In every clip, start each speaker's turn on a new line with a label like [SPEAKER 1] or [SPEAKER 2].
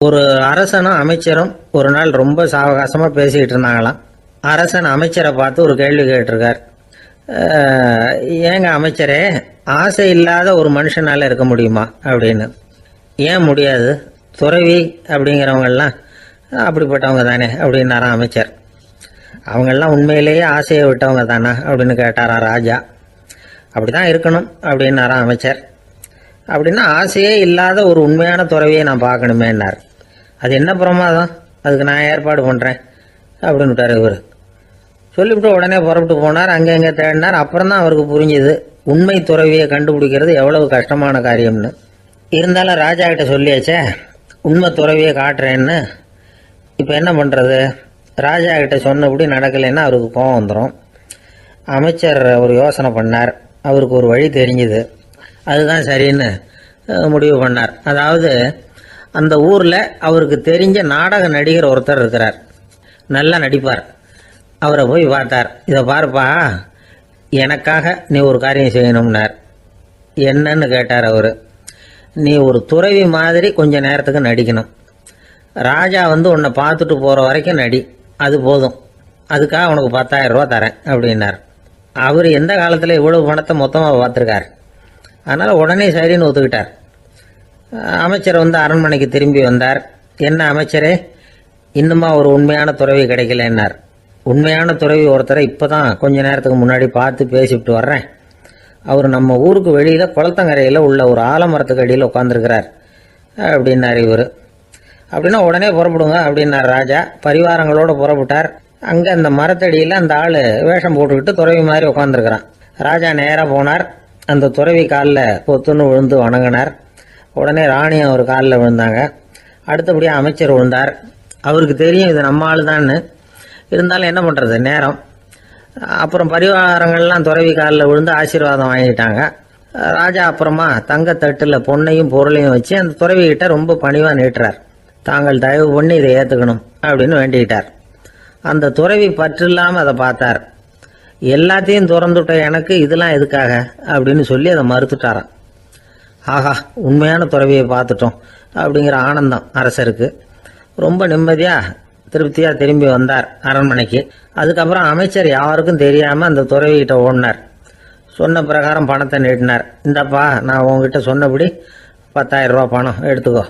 [SPEAKER 1] ஒரு அரசனும் அமைச்சரும் ஒரு நாள் ரொம்ப சாவகாசமா பேசிக்கிட்டு இருந்தாங்களாம். அரசன் அமைச்சரை பார்த்து ஒரு கேள்வி கேட்டிருக்கார். ஏங்க அமைச்சரே, ஆசை இல்லாத ஒரு மனுஷனால இருக்க முடியுமா அப்படின்னு. ஏன் முடியாது, துறவி அப்படிங்கிறவங்கெல்லாம் அப்படிப்பட்டவங்க தானே அப்படின்னாராம் அமைச்சர். அவங்கெல்லாம் உண்மையிலேயே ஆசையை விட்டவங்க தானா அப்படின்னு கேட்டாராம் ராஜா. அப்படிதான் இருக்கணும் அப்படின்னாராம் அமைச்சர். அப்படின்னா ஆசையே இல்லாத ஒரு உண்மையான துறவியை நான் பார்க்கணுமேன்னார். அது என்ன பிரமாதம், அதுக்கு நான் ஏற்பாடு பண்ணுறேன் அப்படின்னு விட்டார் இவர். சொல்லிவிட்டு உடனே புறப்பட்டு போனார். அங்கே எங்கே தேடினார். அப்புறம் தான் அவருக்கு புரிஞ்சுது உண்மை துறவியை கண்டுபிடிக்கிறது எவ்வளவு கஷ்டமான காரியம்னு. இருந்தாலும் ராஜா கிட்ட சொல்லியாச்சே உண்மை துறவியை காட்டுறேன்னு. இப்போ என்ன பண்ணுறது, ராஜா கிட்ட சொன்னபடி நடக்கலைன்னா அவருக்கு கோபம் வந்துடும். அமைச்சர் ஒரு யோசனை பண்ணார். அவருக்கு ஒரு வழி தெரிஞ்சுது. அதுதான் சரின்னு முடிவு பண்ணார். அதாவது அந்த ஊரில் அவருக்கு தெரிஞ்ச நாடக நடிகர் ஒருத்தர் இருக்கிறார், நல்லா நடிப்பார். அவரை போய் பார்த்தார். இதை பாருப்பா, எனக்காக நீ ஒரு காரியம் செய்யணும்னார். என்னன்னு கேட்டார் அவர். நீ ஒரு துறவி மாதிரி கொஞ்ச நேரத்துக்கு நடிக்கணும். ராஜா உன்னை பார்த்துட்டு போகிற வரைக்கும் நடி, அது போதும். அதுக்காக உனக்கு 10,000 ரூபா தரேன் அப்படின்னார். அவர் எந்த காலத்தில் இவ்வளவு பணத்தை மொத்தமாக பார்த்துருக்கார். அதனால் உடனே சரின்னு ஒத்துக்கிட்டார். அமைச்சர் அரண்மனைக்கு திரும்பி வந்தார். என்ன அமைச்சரே, இன்னுமா ஒரு உண்மையான துறவி கிடைக்கலன்னார். உண்மையான துறவி ஒருத்தரை இப்போ தான் கொஞ்ச நேரத்துக்கு முன்னாடி பார்த்து பேசிவிட்டு வர்றேன். அவர் நம்ம ஊருக்கு வெளியில் குளத்தங்கரையில் உள்ள ஒரு ஆலமரத்துக்கு அடியில் உட்காந்துருக்கிறார் அப்படின்னார் இவர். அப்படின்னா உடனே புறப்படுங்க அப்படின்னார் ராஜா. பரிவாரங்களோடு புறப்பட்டார். அங்கே அந்த மரத்தடியில் அந்த ஆள் வேஷம் போட்டுக்கிட்டு துறவி மாதிரி உட்காந்துருக்கிறான். ராஜா நேராக போனார். அந்த துறவி காலில் பொத்துன்னு விழுந்து வணங்கினார். உடனே ராணி அவர் காலில் விழுந்தாங்க. அடுத்தபடியாக அமைச்சர் விழுந்தார். அவருக்கு தெரியும் இது நம்ம ஆள் தான்னு. இருந்தாலும் என்ன பண்ணுறது, நேரம். அப்புறம் பரிவாரங்கள்லாம் துறவி காலில் விழுந்து ஆசீர்வாதம் வாங்கிட்டாங்க. ராஜா அப்புறமா தங்கத்தட்டில் பொன்னையும் பொருளையும் வச்சு அந்த துறவிகிட்ட ரொம்ப பணிவாக நீட்டுறார். தாங்கள் தயவு பண்ணி இதை ஏற்றுக்கணும் அப்படின்னு வேண்டிக்கிட்டார். அந்த துறவி பற்று இல்லாமல் அதை பார்த்தார். எல்லாத்தையும் திறந்துவிட்ட எனக்கு இதெல்லாம் எதுக்காக அப்படின்னு சொல்லி அதை மறுத்துட்டாராம். ஆஹா, உண்மையான துறவியை பார்த்துட்டோம் அப்படிங்கிற ஆனந்தம் அரசருக்கு. ரொம்ப நிம்மதியாக திருப்தியாக திரும்பி வந்தார் அரண்மனைக்கு. அதுக்கப்புறம் அமைச்சர் யாருக்கும் தெரியாமல் அந்த துறவிகிட்ட ஓடினார். சொன்ன பிரகாரம் பணத்தை நீட்டினார். இந்தப்பா, நான் உங்ககிட்ட சொன்னபடி 10,000 ரூபா பணம் எடுத்துக்கோ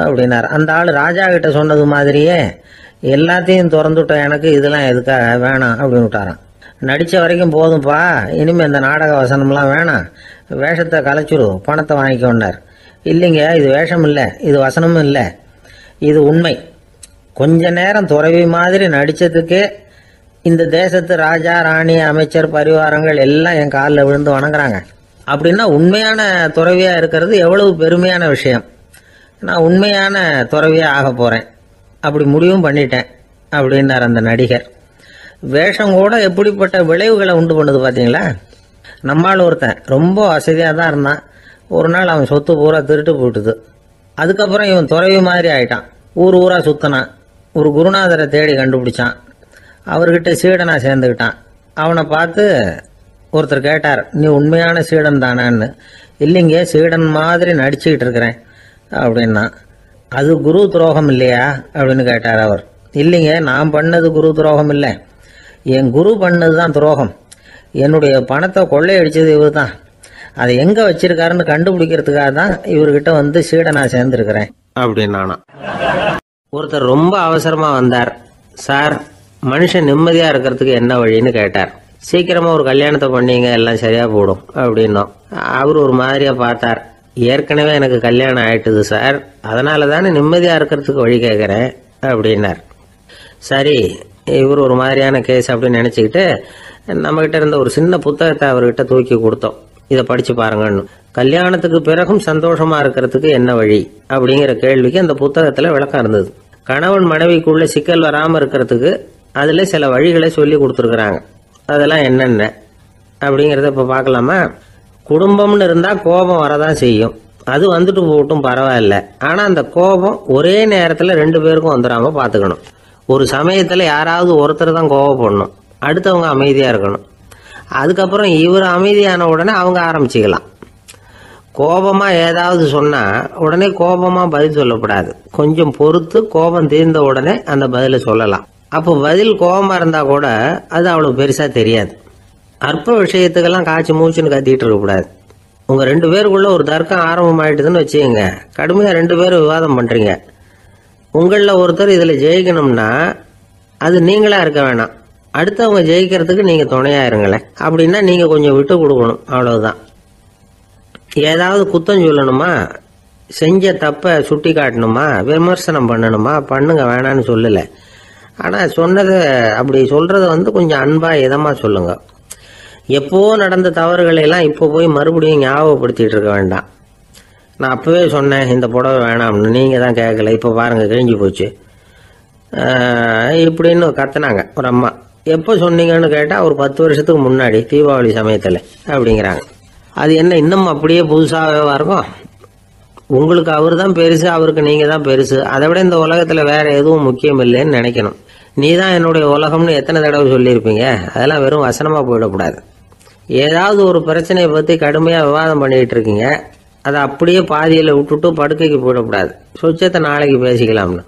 [SPEAKER 1] அப்படின்னார். அந்த ஆள் ராஜா கிட்ட சொன்னது மாதிரியே எல்லாத்தையும் திறந்துவிட்ட எனக்கு இதெல்லாம் எதுக்காக வேணாம் அப்படின்னு விட்டாரான். நடித்த வரைக்கும் போதும்ப்பா, இனிமேல் இந்த நாடக வசனம்லாம் வேணாம், வேஷத்தை கலைச்சிரு, பணத்தை வாங்கிக்கோன்னார். இல்லைங்க, இது வேஷம் இல்லை, இது வசனமும் இல்லை, இது உண்மை. கொஞ்ச நேரம் துறவி மாதிரி நடித்ததுக்கே இந்த தேசத்து ராஜா, ராணி, அமைச்சர், பரிவாரங்கள் எல்லாம் என் காலில் விழுந்து வணங்குறாங்க. அப்படின்னா உண்மையான துறவியாக இருக்கிறது எவ்வளவு பெருமையான விஷயம். நான் உண்மையான துறவியாக ஆக போகிறேன், அப்படி முடிவும் பண்ணிட்டேன் அப்படின்னார் அந்த நடிகர். வேஷம் கூட எப்படிப்பட்ட விளைவுகளை உண்டு பண்ணுது பார்த்தீங்களா. நம்மால் ஒருத்தன் ரொம்ப வசதியாக தான் இருந்தான். ஒரு நாள் அவன் சொத்து பூரா திருட்டு போட்டுது. அதுக்கப்புறம் இவன் துறவி மாதிரி ஆயிட்டான். ஊர் ஊராக சுற்றினான். ஒரு குருநாதரை தேடி கண்டுபிடிச்சான். அவர்கிட்ட சீடனா சேர்ந்துக்கிட்டான். அவனை பார்த்து ஒருத்தர் கேட்டார், நீ உண்மையான சீடன் தானான்னு. இல்லைங்க, சீடன் மாதிரி நடிச்சுக்கிட்டு இருக்கிறேன் அப்படின்னா. அது குரு துரோகம் இல்லையா அப்படின்னு கேட்டார் அவர். இல்லைங்க, நான் பண்ணது குரு துரோகம் இல்லை, என் குரு பண்ணது தான் துரோகம். என்னுடைய பணத்தை கொள்ளையடிச்சது இவர் தான். அதை எங்கே வச்சிருக்காருன்னு கண்டுபிடிக்கிறதுக்காக தான் இவர்கிட்ட சீடனா சேர்ந்துருக்கிறேன் அப்படின்னானா. ஒருத்தர் ரொம்ப அவசரமாக வந்தார். சார், மனுஷன் நிம்மதியாக இருக்கிறதுக்கு என்ன வழின்னு கேட்டார். சீக்கிரமாக ஒரு கல்யாணத்தை பண்ணீங்க, எல்லாம் சரியாக போடும் அப்படின்னோம். அவர் ஒரு மாதிரியாக பார்த்தார். ஏற்கனவே எனக்கு கல்யாணம் ஆயிட்டுது சார், அதனால தானே நிம்மதியாக இருக்கிறதுக்கு வழி கேட்குறேன் அப்படின்னார். சரி, இவர் ஒரு மாதிரியான கேஸ் அப்படின்னு நினச்சிக்கிட்டு நம்மகிட்ட இருந்த ஒரு சின்ன புத்தகத்தை அவர்கிட்ட தூக்கி கொடுத்தோம். இதை படித்து பாருங்கன்னு. கல்யாணத்துக்கு பிறகும் சந்தோஷமாக இருக்கிறதுக்கு என்ன வழி அப்படிங்கிற கேள்விக்கு அந்த புத்தகத்தில் விளக்கம் இருந்தது. கணவன் மனைவிக்குள்ள சிக்கல் வராமல் இருக்கிறதுக்கு அதில் சில வழிகளை சொல்லி கொடுத்துருக்குறாங்க. அதெல்லாம் என்னென்ன அப்படிங்கிறத இப்போ பார்க்கலாமா. குடும்பம்னு இருந்தால் கோபம் வரதான் செய்யும். அது வந்துட்டு போகட்டும், பரவாயில்ல. ஆனால் அந்த கோபம் ஒரே நேரத்தில் 2 பேருக்கும் வந்துடாமல் பார்த்துக்கணும். ஒரு சமயத்தில் யாராவது ஒருத்தர் தான் கோபப்படணும், அடுத்தவங்க அமைதியாக இருக்கணும். அதுக்கப்புறம் இவர் அமைதியான உடனே அவங்க ஆரம்பிச்சிக்கலாம். கோபமாக ஏதாவது சொன்னால் உடனே கோபமாக பதில் சொல்லக்கூடாது. கொஞ்சம் பொறுத்து கோபம் தீர்ந்த உடனே அந்த பதிலை சொல்லலாம். அப்போ பதில் கோபமாக இருந்தால் கூட அது அவ்வளோ பெருசாக தெரியாது. அற்ப விஷயத்துக்கெல்லாம் காய்ச்சி மூச்சுன்னு கத்திட்டு இருக்கக்கூடாது. உங்கள் 2 பேருக்குள்ள ஒரு தர்க்கம் ஆரம்பமாயிட்டுதுன்னு வச்சுக்கோங்க. கடுமையாக 2 பேரும் விவாதம் பண்ணுறீங்க. உங்களில் ஒருத்தர் இதில் ஜெயிக்கணும்னா அது நீங்களாக இருக்க வேணாம், அடுத்தவங்க ஜெயிக்கிறதுக்கு நீங்கள் துணையாக இருங்களேன். அப்படின்னா நீங்கள் கொஞ்சம் விட்டு கொடுக்கணும், அவ்வளவுதான். ஏதாவது குத்தம் சொல்லணுமா, செஞ்ச தப்பை சுட்டி காட்டணுமா, விமர்சனம் பண்ணணுமா, பண்ணுங்க, வேணான்னு சொல்லலை. ஆனால் சொன்னதை அப்படி சொல்கிறத கொஞ்சம் அன்பாக இதமாக சொல்லுங்க. எப்போ நடந்த தவறுகளை எல்லாம் இப்போ போய் மறுபடியும் ஞாபகப்படுத்திட்டு இருக்க வேண்டாம். நான் அப்போவே சொன்னேன் இந்த புடவை வேணாம்னு, நீங்கள் தான் கேட்கல, இப்போ பாருங்கள் கிழிஞ்சு போச்சு இப்படின்னு கத்துனாங்க ஒரு அம்மா. எப்போ சொன்னீங்கன்னு கேட்டால் ஒரு 10 வருஷத்துக்கு முன்னாடி தீபாவளி சமயத்தில் அப்படிங்கிறாங்க. அது என்ன இன்னும் அப்படியே புதுசாகவே இருக்கும்? உங்களுக்கு அவர் தான் பெருசு, அவருக்கு நீங்கள் தான் பெருசு. அதை விட இந்த உலகத்தில் வேற எதுவும் முக்கியம் இல்லைன்னு நினைக்கணும். நீ தான் என்னுடைய உலகம்னு எத்தனை தடவை சொல்லியிருப்பீங்க? அதெல்லாம் வெறும் வசனமாக போயிடக்கூடாது. ஏதாவது ஒரு பிரச்சனையை பற்றி கடுமையாக விவாதம் பண்ணிகிட்டு இருக்கீங்க, அதை அப்படியே பாதியில் விட்டுட்டு படுக்கைக்கு போயிடக்கூடாது. சொச்சத்தை நாளைக்கு பேசிக்கலாம்னு.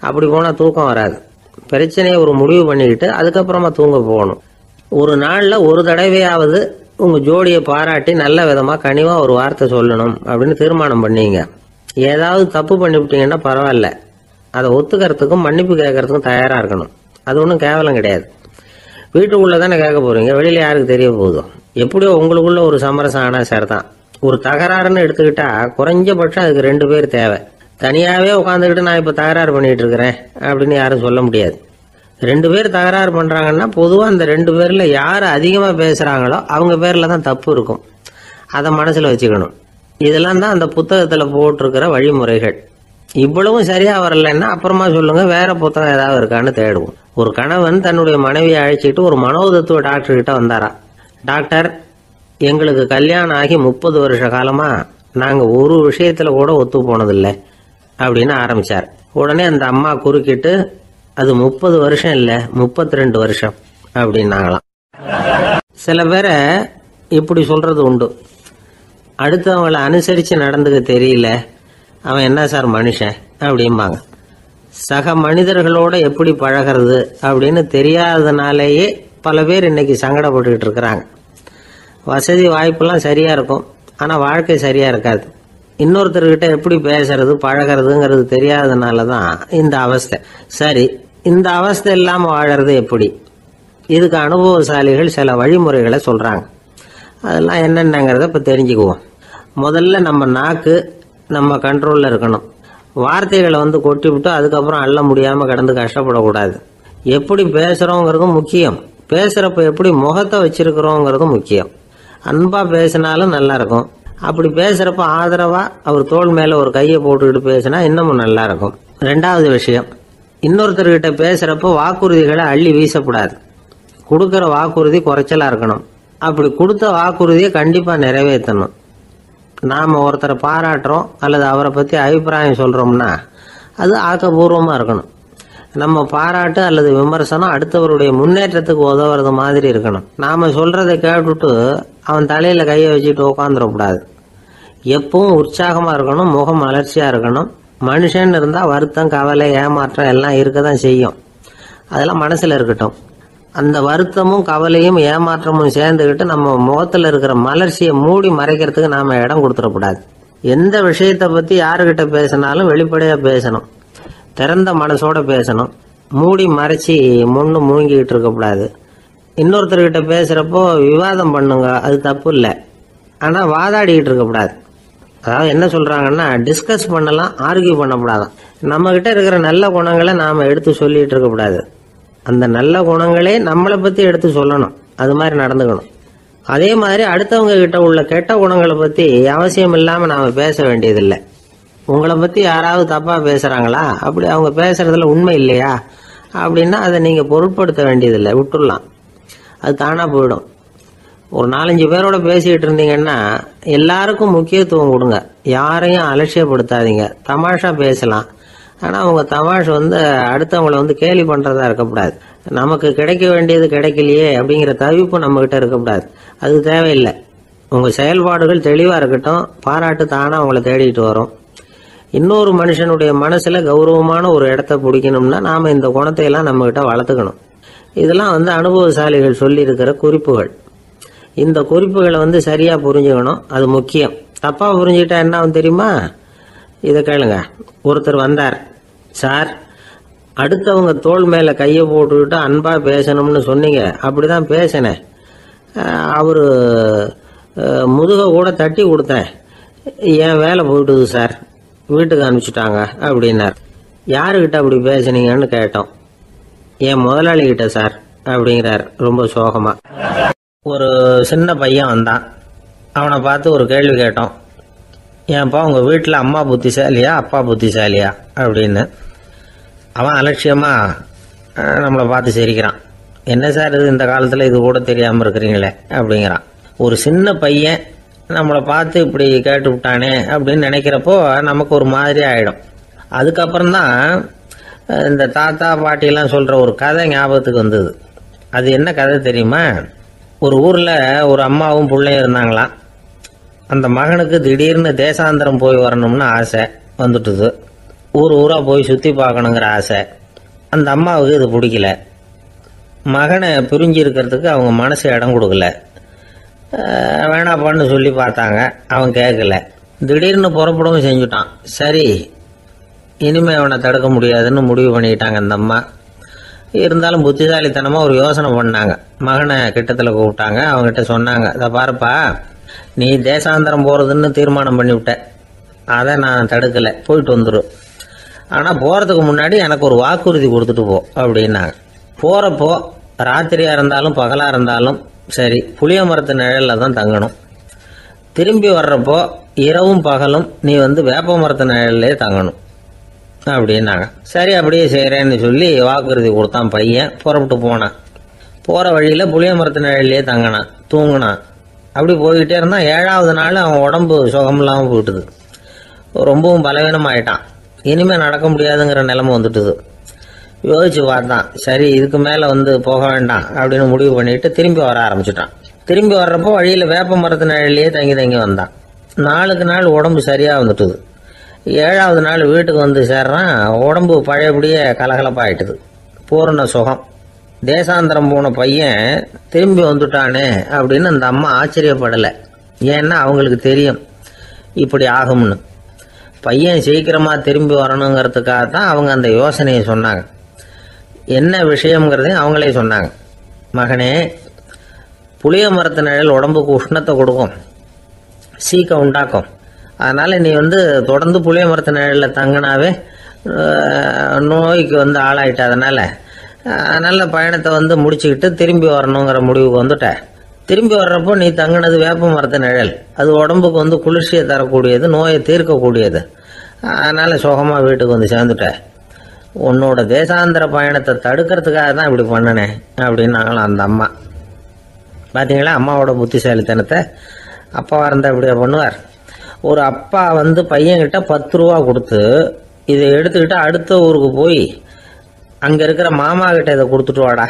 [SPEAKER 1] அப்படி போனால் தூக்கம் வராது. பிரச்சனையை ஒரு முடிவு பண்ணிக்கிட்டு அதுக்கப்புறமா தூங்க போகணும். ஒரு நாளில் ஒரு தடவையாவது உங்கள் ஜோடியை பாராட்டி நல்ல விதமாக கனிவாக ஒரு வார்த்தை சொல்லணும் அப்படின்னு தீர்மானம் பண்ணீங்க. ஏதாவது தப்பு பண்ணிவிட்டீங்கன்னா பரவாயில்ல, அதை ஒத்துக்கிறதுக்கும் மன்னிப்பு கேட்கறதுக்கும் தயாராக இருக்கணும். அது ஒன்றும் கேவலம் கிடையாது. வீட்டுக்குள்ளே தானே கேட்க போகிறீங்க, வெளியில் யாருக்கு தெரிய போதும்? எப்படியோ உங்களுக்குள்ள ஒரு சமரசம் ஆனால் சார் தான். ஒரு தகராறுன்னு எடுத்துக்கிட்டா குறைஞ்சபட்சம் அதுக்கு 2 பேர் தேவை. தனியாகவே உட்காந்துக்கிட்டு நான் இப்போ தகராறு பண்ணிகிட்டு இருக்கிறேன் அப்படின்னு யாரும் சொல்ல முடியாது. 2 பேர் தகராறு பண்ணுறாங்கன்னா பொதுவாக அந்த 2 பேரில் யார் அதிகமாக பேசுகிறாங்களோ அவங்க பேரில் தான் தப்பு இருக்கும். அதை மனசில் வச்சுக்கணும். இதெல்லாம் தான் அந்த புத்தகத்தில் போட்டிருக்கிற வழிமுறைகள். இவ்வளவும் சரியாக வரலைன்னா அப்புறமா சொல்லுங்கள், வேற புத்தகம் ஏதாவது இருக்கான்னு தேடுவோம். ஒரு கணவன் தன்னுடைய மனைவியை அழைச்சிட்டு ஒரு மனோதத்துவ டாக்டர்கிட்ட வந்தாராம். டாக்டர், எங்களுக்கு கல்யாணம் ஆகி 30 வருஷ காலமாக நாங்கள் ஒரு விஷயத்தில் கூட ஒத்து போனதில்லை அப்படின்னு ஆரம்பித்தார். உடனே அந்த அம்மா குறுக்கிட்டு, அது 30 வருஷம் இல்லை 32 வருஷம் அப்படின்னாங்களாம். சில பேரை இப்படி சொல்கிறது உண்டு. அடுத்தவங்களை அனுசரித்து நடந்துக்க தெரியல, அவன் என்ன சார் மனுஷன் அப்படிம்பாங்க. சக மனிதர்களோட எப்படி பழகிறது அப்படின்னு தெரியாததுனாலேயே பல பேர் இன்னைக்கு சங்கடப்பட்டுக்கிட்டு இருக்கிறாங்க. வசதி வாய்ப்பெல்லாம் சரியாக இருக்கும், ஆனால் வாழ்க்கை சரியாக இருக்காது. இன்னொருத்தர்கிட்ட எப்படி பேசுறது பழகிறதுங்கிறது தெரியாததுனால தான் இந்த அவஸ்தை. சரி, இந்த அவஸ்தை இல்லாமல் வாழறது எப்படி? இதுக்கு அனுபவசாலிகள் சில வழிமுறைகளை சொல்கிறாங்க. அதெல்லாம் என்னென்னங்கிறத இப்போ தெரிஞ்சுக்குவோம். முதல்ல நம்ம நாக்கு நம்ம கண்ட்ரோலில் இருக்கணும். வார்த்தைகளை கொட்டிவிட்டு அதுக்கப்புறம் அள்ள முடியாமல் கிடந்து கஷ்டப்படக்கூடாது. எப்படி பேசுகிறோங்கிறதும் முக்கியம், பேசுகிறப்ப எப்படி முகத்தை வச்சிருக்கிறோங்கிறதும் முக்கியம். அன்பாக பேசினாலும் நல்லா இருக்கும். அப்படி பேசுகிறப்ப ஆதரவாக அவர் தோள் மேலே ஒரு கையை போட்டுக்கிட்டு பேசினா இன்னமும் நல்லா இருக்கும். 2வது விஷயம், இன்னொருத்தர்கிட்ட பேசுகிறப்ப வாக்குறுதிகளை அள்ளி வீசக்கூடாது. கொடுக்குற வாக்குறுதி குறைச்சலாக இருக்கணும். அப்படி கொடுத்த வாக்குறுதியை கண்டிப்பாக நிறைவேற்றணும். நாம் ஒருத்தரை பாராட்டுறோம் அல்லது அவரை பற்றி அபிப்பிராயம் சொல்கிறோம்னா அது ஆக்கப்பூர்வமாக இருக்கணும். நம்ம பாராட்டு அல்லது விமர்சனம் அடுத்தவருடைய முன்னேற்றத்துக்கு உதவுறது மாதிரி இருக்கணும். நாம் சொல்கிறத கேட்டுட்டு அவன் தலையில் கையை வச்சுட்டு உட்காந்துடக்கூடாது. எப்பவும் உற்சாகமாக இருக்கணும், முகம் மலர்ச்சியாக இருக்கணும். மனுஷன் இருந்தால் வருத்தம், கவலை, ஏமாற்றம் எல்லாம் இருக்க தான் செய்யும். அதெல்லாம் மனசில் இருக்கட்டும். அந்த வருத்தமும் கவலையும் ஏமாற்றமும் சேர்ந்துக்கிட்டு நம்ம முகத்தில் இருக்கிற மலர்ச்சியை மூடி மறைக்கிறதுக்கு நாம் இடம் கொடுத்துடக்கூடாது. எந்த விஷயத்தை பற்றி யாருக்கிட்ட பேசினாலும் வெளிப்படையாக பேசணும், திறந்த மனசோட பேசணும். மூடி மறைச்சி முன்னு மூங்கிக்கிட்டு இருக்கக்கூடாது. இன்னொருத்தர்கிட்ட பேசுகிறப்போ விவாதம் பண்ணுங்க, அது தப்பு இல்லை. ஆனால் வாதாடிக்கிட்டு இருக்கக்கூடாது. அதாவது என்ன சொல்கிறாங்கன்னா, டிஸ்கஸ் பண்ணலாம், ஆர்கியூ பண்ணக்கூடாதான். நம்மக்கிட்ட இருக்கிற நல்ல குணங்களை நாம் எடுத்து சொல்லிகிட்டு இருக்கக்கூடாது. அந்த நல்ல குணங்களே நம்மளை பற்றி எடுத்து சொல்லணும், அது மாதிரி நடந்துக்கணும். அதே மாதிரி அடுத்தவங்க கிட்ட உள்ள கெட்ட குணங்களை பற்றி அவசியம் இல்லாமல் நாம் பேச வேண்டியதில்லை. உங்களை பற்றி யாராவது தப்பாக பேசுகிறாங்களா, அப்படி அவங்க பேசுகிறதுல உண்மை இல்லையா அப்படின்னா அதை நீங்கள் பொருட்படுத்த வேண்டியதில்லை, விட்டுடலாம். அது தானாக போயிடும். ஒரு 4-5 பேரோட பேசிக்கிட்டு இருந்தீங்கன்னா எல்லாருக்கும் முக்கியத்துவம் கொடுங்க, யாரையும் அலட்சியப்படுத்தாதீங்க. தமாஷா பேசலாம், ஆனால் அவங்க தமாஷ் அடுத்தவங்களை கேலி பண்ணுறதா இருக்கக்கூடாது. நமக்கு கிடைக்க வேண்டியது கிடைக்கலையே அப்படிங்கிற தவிப்பு நம்மக்கிட்ட இருக்கக்கூடாது, அது தேவையில்லை. உங்கள் செயல்பாடுகள் தெளிவாக இருக்கட்டும், பாராட்டு தானாக அவங்கள தேடிட்டு வரும். இன்னொரு மனுஷனுடைய மனசில் கௌரவமான ஒரு இடத்த பிடிக்கணும்னா நாம் இந்த குணத்தை எல்லாம் நம்மகிட்ட வளர்த்துக்கணும். இதெல்லாம் அனுபவசாலிகள் சொல்லியிருக்கிற குறிப்புகள். இந்த குறிப்புகளை சரியாக புரிஞ்சுக்கணும், அது முக்கியம். தப்பாக புரிஞ்சுக்கிட்டா என்ன ஆகும் தெரியுமா? இதை கேளுங்க. ஒருத்தர் வந்தார், சார் அடுத்தவங்க தோள் மேலே கையை போட்டுக்கிட்டு அன்பாக பேசணும்னு சொன்னீங்க, அப்படிதான் பேசினேன். அவர் முதுக கூட தட்டி கொடுத்தேன், என் வேலை போயிட்டுது சார், வீட்டுக்கு அனுப்பிச்சிட்டாங்க அப்படின்னார். யாருக்கிட்ட அப்படி பேசுனீங்கன்னு கேட்டோம். என் முதலாளிகிட்ட சார் அப்படிங்கிறார் ரொம்ப சோகமா. ஒரு சின்ன பையன் வந்தான், அவனை பார்த்து ஒரு கேள்வி கேட்டோம். ஏன்ப்பா உங்கள் வீட்டில் அம்மா புத்திசாலியா அப்பா புத்திசாலியா அப்படின்னு. அவன் அலட்சியமா நம்மளை பார்த்து சிரிக்கிறான். என்ன சார் இது, இந்த காலத்தில் இது கூட தெரியாமல் இருக்கிறீங்களே அப்படிங்கிறான். ஒரு சின்ன பையன் நம்மளை பார்த்து இப்படி கேட்டு விட்டானே அப்படின்னு நினைக்கிறப்போ நமக்கு ஒரு மாதிரி ஆகிடும். அதுக்கப்புறம்தான் இந்த தாத்தா பாட்டிலாம் சொல்கிற ஒரு கதை ஞாபகத்துக்கு வந்தது. அது என்ன கதை தெரியுமா? ஒரு ஊரில் ஒரு அம்மாவும் பிள்ளையும் இருந்தாங்களாம். அந்த மகனுக்கு திடீர்னு தேசாந்திரம் போய் வரணும்னு ஆசை வந்துட்டுது. ஊராக போய் சுற்றி பார்க்கணுங்கிற ஆசை. அந்த அம்மாவுக்கு இது பிடிக்கல. மகனை பிரிஞ்சு இருக்கிறதுக்கு அவங்க மனசு இடம் கொடுக்கல. வேணாப்பான்னு சொல்லி பார்த்தாங்க, அவன் கேட்கல. திடீர்னு புறப்படவும் செஞ்சுட்டான். சரி, இனிமே அவனை தடுக்க முடியாதுன்னு முடிவு பண்ணிக்கிட்டாங்க அந்த அம்மா. இருந்தாலும் புத்திசாலித்தனமாக ஒரு யோசனை பண்ணாங்க. மகனை கிட்டத்தில் கூப்பிட்டாங்க. அவங்ககிட்ட சொன்னாங்க, இதை பாருப்பா, நீ தேசாந்திரம் போகிறதுன்னு தீர்மானம் பண்ணிவிட்ட, அதை நான் தடுக்கலை, போயிட்டு வந்துடும். ஆனால் போகிறதுக்கு முன்னாடி எனக்கு ஒரு வாக்குறுதி கொடுத்துட்டு போ அப்படின்னாங்க. போகிறப்போ ராத்திரியாக இருந்தாலும் பகலாக இருந்தாலும் சரி, புளிய மரத்து நிழலில் தான் தங்கணும். திரும்பி வர்றப்போ இரவும் பகலும் நீ வேப்ப மரத்து நிழல்லே தங்கணும் அப்படின்னாங்க. சரி, அப்படியே செய்கிறேன்னு சொல்லி வாக்குறுதி கொடுத்தான் பையன். புறப்பட்டு போனான். போகிற வழியில் புளிய மரத்து நிழல்லே தங்கினான், தூங்கினான். அப்படி போய்கிட்டே இருந்தான். 7வது நாள் அவன் உடம்பு சுகமில்லாமல் போயிட்டுது. ரொம்பவும் பலவீனமாயிட்டான். இனிமேல் நடக்க முடியாதுங்கிற நிலைமை வந்துட்டுது. யோசிச்சு பார்த்தான். சரி, இதுக்கு மேலே போக வேண்டாம் அப்படின்னு முடிவு பண்ணிட்டு திரும்பி வர ஆரம்பிச்சுட்டான். திரும்பி வர்றப்போ வழியில் வேப்ப மரத்து நிழல்லையே தங்கி வந்தான். நாளுக்கு நாள் உடம்பு சரியாக வந்துட்டுது. 7வது நாள் வீட்டுக்கு சேர்றான். உடம்பு பழையபடியே கலகலப்பாயிட்டுது. பூரண சுகம். தேசாந்திரம் போன பையன் திரும்பி வந்துட்டானே அப்படின்னு அந்த அம்மா ஆச்சரியப்படலை. ஏன்னா அவங்களுக்கு தெரியும் இப்படி ஆகும்னு. பையன் சீக்கிரமாக திரும்பி வரணுங்கிறதுக்காக தான் அவங்க அந்த யோசனையை சொன்னாங்க. என்ன விஷயங்கிறதையும் அவங்களே சொன்னாங்க. மகனே, புளிய மரத்து நிழல் உடம்புக்கு உஷ்ணத்தை கொடுக்கும், சீக்க உண்டாக்கும். அதனால் நீ தொடர்ந்து புளிய மரத்து நிழலில் தங்கினாவே நோய்க்கு ஆளாயிட்ட. அதனால் நல்ல பயணத்தை முடிச்சுக்கிட்டு திரும்பி வரணுங்கிற முடிவுக்கு வந்துட்ட. திரும்பி வர்றப்போ நீ தங்கினது வேப்ப மரத்து நிழல். அது உடம்புக்கு குளிர்ச்சியை தரக்கூடியது, நோயை தீர்க்கக்கூடியது. அதனால் சுகமாக வீட்டுக்கு சேர்ந்துட்ட. உன்னோட தேசாந்திர பயணத்தை தடுக்கிறதுக்காக தான் இப்படி பண்ணினேன் அப்படின்னாங்களாம் அந்த அம்மா. பார்த்தீங்களா அம்மாவோட புத்திசாலித்தனத்தை? அப்பாவாக இருந்தால் இப்படியா பண்ணுவார்? ஒரு அப்பா பையன்கிட்ட 10 ரூபா கொடுத்து இதை எடுத்துக்கிட்டு அடுத்த ஊருக்கு போய் அங்கே இருக்கிற மாமா கிட்ட இதை கொடுத்துட்டு வாடா,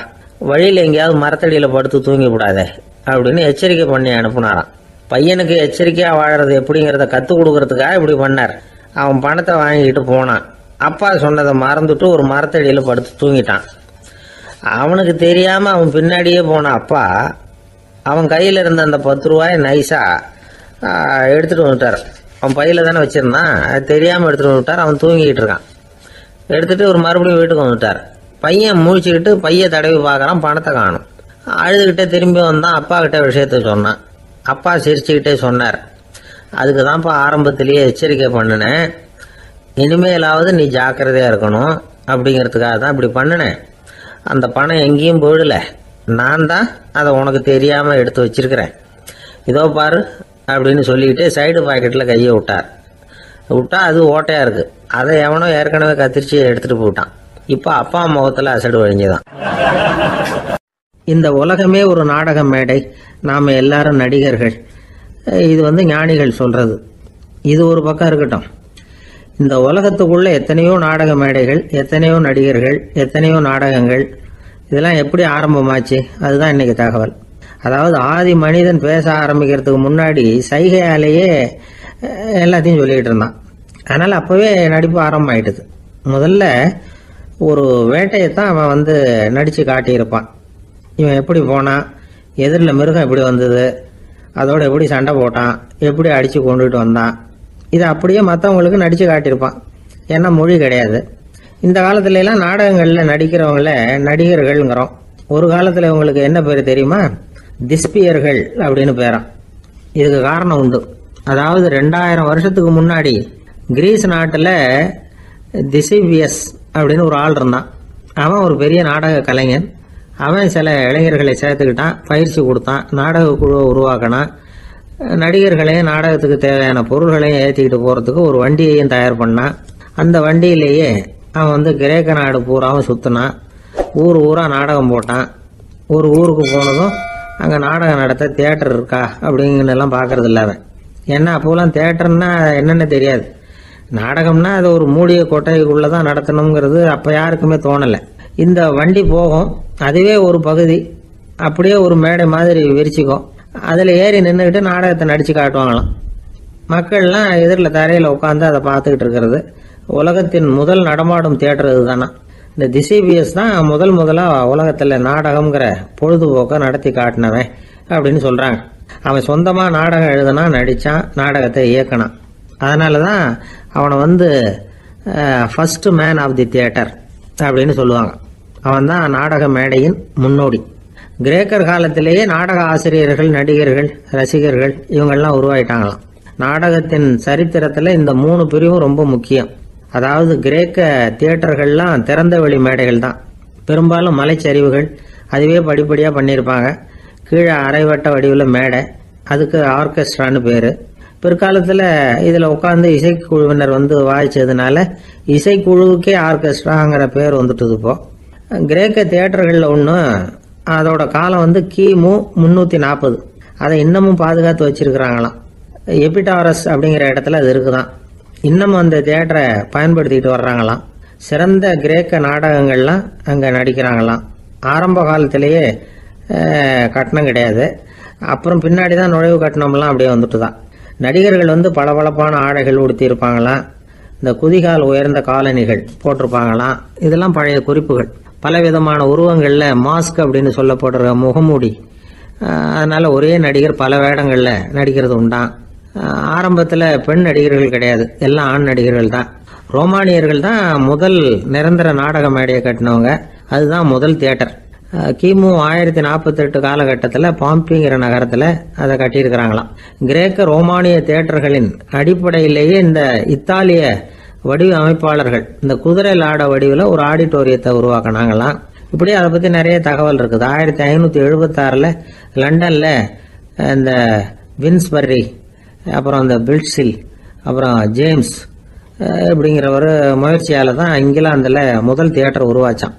[SPEAKER 1] வழியில் எங்கேயாவது மரத்தடியில் படுத்து தூங்கி விடாதே அப்படின்னு எச்சரிக்கை பண்ணி அனுப்புனாராம். பையனுக்கு எச்சரிக்கையாக வாழறது எப்படிங்கிறத கற்றுக் கொடுக்கறதுக்காக இப்படி பண்ணார். அவன் பணத்தை வாங்கிக்கிட்டு போனான். அப்பா சொன்னதை மறந்துட்டு ஒரு மரத்தடியில் படுத்து தூங்கிட்டான். அவனுக்கு தெரியாமல் அவன் பின்னாடியே போன அப்பா அவன் கையில் இருந்த அந்த 10 ரூபாயை நைஸாக எடுத்துகிட்டு வந்துட்டார். அவன் பையில் தானே வச்சுருந்தான், அது தெரியாமல் எடுத்துகிட்டு வந்துட்டார். அவன் தூங்கிக்கிட்டு இருக்கான். எடுத்துகிட்டு ஒரு மறுபடியும் வீட்டுக்கு வந்துட்டார். பையன் முழிச்சுக்கிட்டு பையை தடவி பார்க்குறான், பணத்தை காணும். அழுதுகிட்டே திரும்பி வந்தான். அப்பா கிட்ட விஷயத்த சொன்னான். அப்பா சிரிச்சுக்கிட்டே சொன்னார், அதுக்கு தான்ப்பா ஆரம்பத்திலேயே எச்சரிக்கை பண்ணினேன், இனிமேலாவது நீ ஜாக்கிரதையாக இருக்கணும் அப்படிங்கிறதுக்காக தான் இப்படி பண்ணினேன். அந்த பணம் எங்கேயும் போயிடலை, நான் தான் அதை உனக்கு தெரியாமல் எடுத்து வச்சிருக்கிறேன். இதோ பாரு அப்படின்னு சொல்லிக்கிட்டு சைடு பாக்கெட்டில் கையை விட்டா அது ஓட்டையாக இருக்குது. அதை எவனோ ஏற்கனவே கத்திரிச்சு எடுத்துகிட்டு போயிட்டான். இப்போ அப்பா முகத்தில் அசடு வழிஞ்சுதான். இந்த உலகமே ஒரு நாடக மேடை, நாம் எல்லாரும் நடிகர்கள். இது ஞானிகள் சொல்கிறது. இது ஒரு பக்கம் இருக்கட்டும். இந்த உலகத்துக்குள்ள எத்தனையோ நாடக மேடைகள், எத்தனையோ நடிகர்கள், எத்தனையோ நாடகங்கள், இதெல்லாம் எப்படி ஆரம்பமாச்சு? அதுதான் இன்னைக்கு தகவல். அதாவது ஆதி மனிதன் பேச ஆரம்பிக்கிறதுக்கு முன்னாடி சைகையாலேயே எல்லாத்தையும் சொல்லிக்கிட்டு இருந்தான். அதனால் அப்போவே நடிப்பு ஆரம்பமாயிட்டுது. முதல்ல ஒரு வேட்டையைத்தான் அவன் வந்து நடித்து காட்டியிருப்பான். இவன் எப்படி போனான், எதிரில் மிருகம் எப்படி வந்தது, அதோட எப்படி சண்டை போட்டான், எப்படி அடித்து கொண்டுகிட்டு வந்தான், இதை அப்படியே மற்றவங்களுக்கு நடித்து காட்டியிருப்பான். ஏன்னா மொழி கிடையாது. இந்த காலத்துல எல்லாம் நாடகங்களில் நடிக்கிறவங்கள நடிகர்கள்ங்கிறோம். ஒரு காலத்தில் இவங்களுக்கு என்ன பேர் தெரியுமா? திஸ்பியர்கள் அப்படின்னு பேராம். இதுக்கு காரணம் உண்டு. அதாவது 2000 வருஷத்துக்கு முன்னாடி கிரீஸ் நாட்டில் திசிவியஸ் அப்படின்னு ஒரு ஆள் இருந்தான். அவன் ஒரு பெரிய நாடக கலைஞன். அவன் சில இளைஞர்களை சேர்த்துக்கிட்டான், பயிற்சி கொடுத்தான், நாடக குழுவை உருவாக்கினான். நடிகர்களையும் நாடகத்துக்கு தேவையான பொருள்களையும் ஏற்றிக்கிட்டு போகிறதுக்கு ஒரு வண்டியையும் தயார் பண்ணான். அந்த வண்டியிலேயே அவன் வந்து கிரேக்க நாடு பூராவும் சுற்றினான். ஊர் ஊராக நாடகம் போட்டான். ஒரு ஊருக்கு போனதும் அங்கே நாடகம் நடத்த தியேட்டர் இருக்கா அப்படிங்கலாம் பார்க்கறது இல்லை அவன். ஏன்னா அப்போலாம் தியேட்டர்னா என்னென்ன தெரியாது. நாடகம்னா அது ஒரு மூடிய கொட்டைக்குள்ளே தான் நடத்தணுங்கிறது அப்போ யாருக்குமே தோணலை. இந்த வண்டி போகும், அதுவே ஒரு பகுதி அப்படியே ஒரு மேடை மாதிரி விரிச்சிக்கும். அதில் ஏறி நின்றுக்கிட்டு நாடகத்தை நடித்து காட்டுவாங்களாம். மக்கள்லாம் எதிரில் தரையில் உட்காந்து அதை பார்த்துக்கிட்டு இருக்கிறது. உலகத்தின் முதல் நடமாடும் தியேட்டர் இதுதானா. இந்த திசிபியஸ் தான் முதலாக உலகத்தில் நாடகம்ங்கிற பொழுதுபோக்கை நடத்தி காட்டினவன் அப்படின்னு சொல்கிறாங்க. அவன் சொந்தமாக நாடகம் எழுதுனா, நடித்தான், நாடகத்தை இயக்கினான். அதனால தான் அவனை வந்து first man of the theatre அப்படின்னு சொல்லுவாங்க. அவன் தான் நாடக மேடையின் முன்னோடி. கிரேக்கர் காலத்திலேயே நாடக ஆசிரியர்கள், நடிகர்கள், ரசிகர்கள் இவங்கெல்லாம் உருவாயிட்டாங்களாம். நாடகத்தின் சரித்திரத்தில் இந்த 3 பிரிவும் ரொம்ப முக்கியம். அதாவது கிரேக்க தியேட்டர்கள்லாம் திறந்த வெளி மேடைகள் தான். பெரும்பாலும் மலைச்சரிவுகள், அதுவே படிப்படியாக பண்ணியிருப்பாங்க. கீழே அரைவட்ட வடிவில் மேடை, அதுக்கு ஆர்கெஸ்ட்ரான்னு பேர். பிற்காலத்தில் இதில் உட்காந்து இசைக்குழுவினர் வந்து வாய்ச்சதுனால இசைக்குழுவுக்கே ஆர்கெஸ்ட்ராங்கிற பேர் வந்துட்டுது. இப்போ கிரேக்க தியேட்டர்களில் ஒன்று, அதோட காலம் வந்து கிமு 340. அதை இன்னமும் பாதுகாத்து வச்சிருக்கிறாங்களாம். எபிடாரஸ் அப்படிங்கிற இடத்துல அது இருக்குதான். இன்னமும் அந்த தியேட்டரை பயன்படுத்திக்கிட்டு வர்றாங்களாம். சிறந்த கிரேக்க நாடகங்கள்லாம் அங்கே நடிக்கிறாங்களாம். ஆரம்ப காலத்திலேயே கட்டணம் கிடையாது. அப்புறம் பின்னாடி தான் நுழைவு கட்டணம்லாம் அப்படியே வந்துட்டு தான். நடிகர்கள் வந்து பளபளப்பான ஆடைகள் உடுத்தி இருப்பாங்களாம். இந்த குதிகால் உயர்ந்த காலணிகள் போட்டிருப்பாங்களாம். இதெல்லாம் பழைய குறிப்புகள். பலவிதமான உருவங்களில் மாஸ்க் அப்படின்னு சொல்லப்படுற முகமூடி. அதனால ஒரே நடிகர் பல வேடங்களில் நடிக்கிறது உண்டான். ஆரம்பத்தில் பெண் நடிகர்கள் கிடையாது, எல்லாம் ஆண் நடிகர்கள் தான். ரோமானியர்கள் தான் முதல் நிரந்தர நாடக மேடையை கட்டினவங்க. அதுதான் முதல் தியேட்டர். கிமு 1048 காலகட்டத்தில் பாம்பிங்கிற நகரத்தில் அதை கட்டியிருக்கிறாங்களாம். கிரேக்க ரோமானிய தியேட்டர்களின் அடிப்படையிலேயே இந்த இத்தாலிய வடிவ அமைப்பாளர்கள் இந்த குதிரை லாட வடிவில் ஒரு ஆடிட்டோரியத்தை உருவாக்கினாங்களாம். இப்படி அதை பற்றி நிறைய தகவல் இருக்குது. 1576 லண்டனில் இந்த வின்ஸ்பர்ரி, அப்புறம் இந்த பில்ட்ஸில், அப்புறம் ஜேம்ஸ் இப்படிங்கிறவர் முயற்சியால் தான் இங்கிலாந்தில் முதல் தியேட்டர் உருவாச்சான்.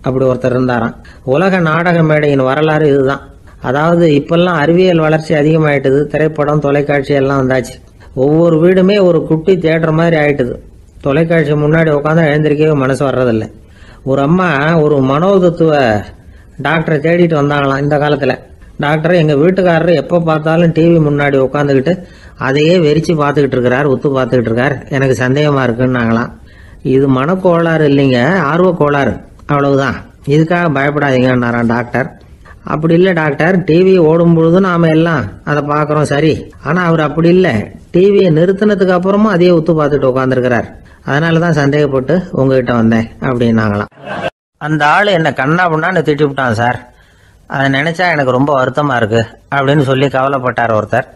[SPEAKER 1] அப்படி ஒருத்தர் இருந்தாராம். உலக நாடக மேடையின் வரலாறு இதுதான். அதாவது இப்பெல்லாம் அறிவியல் வளர்ச்சி அதிகமாயிட்டுது. திரைப்படம், தொலைக்காட்சி எல்லாம் வந்தாச்சு. ஒவ்வொரு வீடுமே ஒரு குட்டி தியேட்டர் மாதிரி ஆயிட்டுது. தொலைக்காட்சி முன்னாடி உட்காந்து எழுந்திருக்கவே மனசு வர்றதில்லை. ஒரு அம்மா ஒரு மனோதத்துவ டாக்டரை தேடிட்டு வந்தாங்களாம் இந்த காலத்தில். டாக்டர், எங்கள் வீட்டுக்காரர் எப்போ பார்த்தாலும் டிவி முன்னாடி உட்காந்துக்கிட்டு அதையே வெறிச்சு பார்த்துக்கிட்டு இருக்கிறார், உத்து பார்த்துக்கிட்டு இருக்கார், எனக்கு சந்தேகமாக இருக்குன்னாங்களாம். இது மனக்கோளாறு இல்லைங்க, ஆர்வ கோளாறு, அவ்வளவுதான், இதுக்காக பயப்படாதீங்கன்னாராம் டாக்டர். அப்படி இல்லை டாக்டர், டிவி ஓடும் பொழுது நாம எல்லாம் அதை பார்க்குறோம் சரி, ஆனால் அவர் அப்படி இல்லை, டிவியை நிறுத்தினதுக்கு அப்புறமும் அதையே உத்து பார்த்துட்டு உட்காந்துருக்கிறார், அதனால தான் சந்தேகப்பட்டு உங்ககிட்ட வந்தேன் அப்படின்னாங்களாம். அந்த ஆள் என்னை கண்ணா பண்ணான்னு திட்டி விட்டான் சார், அதை நினைச்சா எனக்கு ரொம்ப வருத்தமா இருக்கு அப்படின்னு சொல்லி கவலைப்பட்டார் ஒருத்தர்.